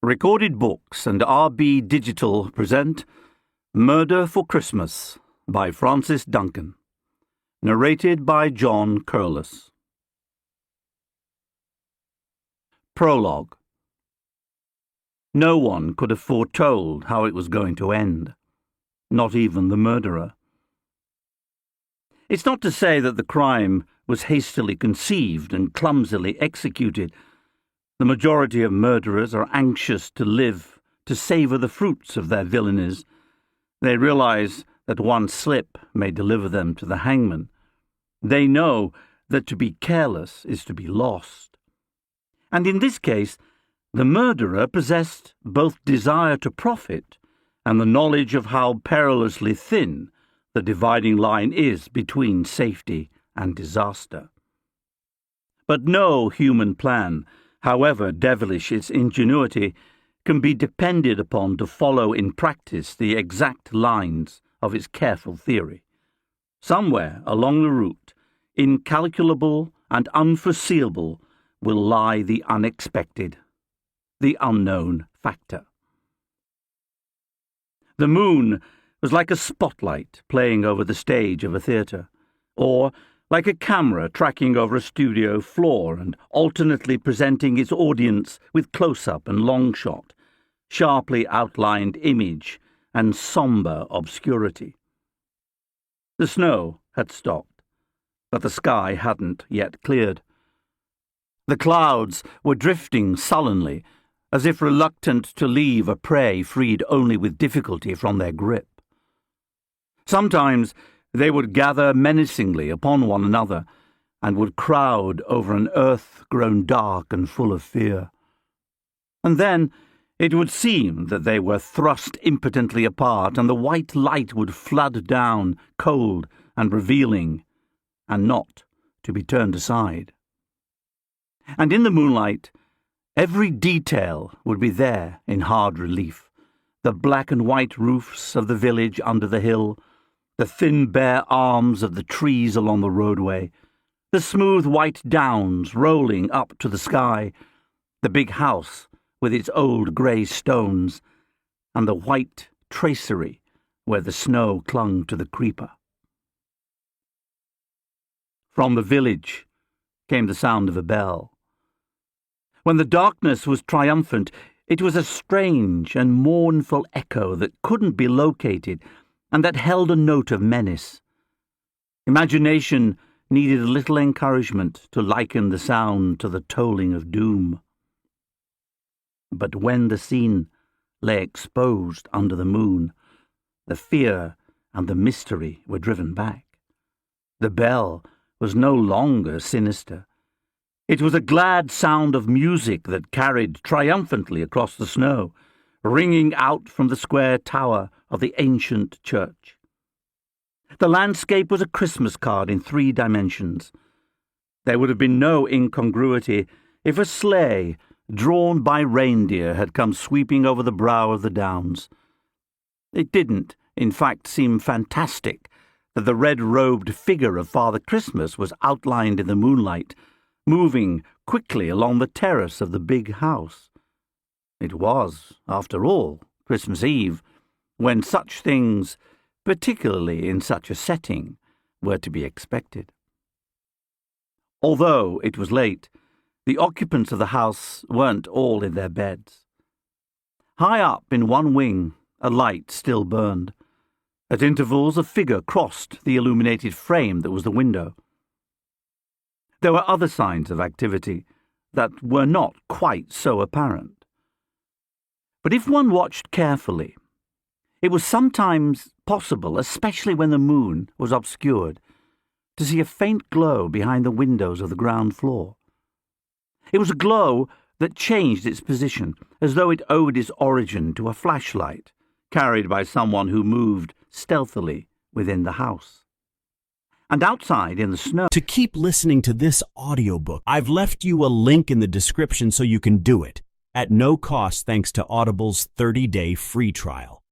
Recorded Books and RB Digital present Murder for Christmas by Francis Duncan. Narrated by John Curlis. Prologue. No one could have foretold how it was going to end, not even the murderer. It's not to say that the crime was hastily conceived and clumsily executed. The majority of murderers are anxious to live, to savour the fruits of their villainies. They realise that one slip may deliver them to the hangman. They know that to be careless is to be lost. And in this case, the murderer possessed both desire to profit and the knowledge of how perilously thin the dividing line is between safety and disaster. But no human plan, however devilish its ingenuity, can be depended upon to follow in practice the exact lines of its careful theory. Somewhere along the route, incalculable and unforeseeable, will lie the unexpected, the unknown factor. The moon was like a spotlight playing over the stage of a theatre, or like a camera tracking over a studio floor and alternately presenting its audience with close-up and long shot, sharply outlined image and sombre obscurity. The snow had stopped, but the sky hadn't yet cleared. The clouds were drifting sullenly, as if reluctant to leave a prey freed only with difficulty from their grip. Sometimes they would gather menacingly upon one another, and would crowd over an earth grown dark and full of fear. And then it would seem that they were thrust impotently apart, and the white light would flood down, cold and revealing, and not to be turned aside. And in the moonlight, every detail would be there in hard relief: the black and white roofs of the village under the hill, the thin bare arms of the trees along the roadway, the smooth white downs rolling up to the sky, the big house with its old grey stones, and the white tracery where the snow clung to the creeper. From the village came the sound of a bell. When the darkness was triumphant, it was a strange and mournful echo that couldn't be located, and that held a note of menace. Imagination needed a little encouragement to liken the sound to the tolling of doom. But when the scene lay exposed under the moon, the fear and the mystery were driven back. The bell was no longer sinister. It was a glad sound of music that carried triumphantly across the snow, ringing out from the square tower of the ancient church. The landscape was a Christmas card in 3 dimensions. There would have been no incongruity if a sleigh drawn by reindeer had come sweeping over the brow of the downs. It didn't, in fact, seem fantastic that the red-robed figure of Father Christmas was outlined in the moonlight, moving quickly along the terrace of the big house. It was, after all, Christmas Eve, when such things, particularly in such a setting, were to be expected. Although it was late, the occupants of the house weren't all in their beds. High up in one wing, a light still burned. At intervals, a figure crossed the illuminated frame that was the window. There were other signs of activity that were not quite so apparent. But if one watched carefully, it was sometimes possible, especially when the moon was obscured, to see a faint glow behind the windows of the ground floor. It was a glow that changed its position, as though it owed its origin to a flashlight carried by someone who moved stealthily within the house. And outside in the snow... To keep listening to this audiobook, I've left you a link in the description so you can do it, at no cost thanks to Audible's 30-day free trial.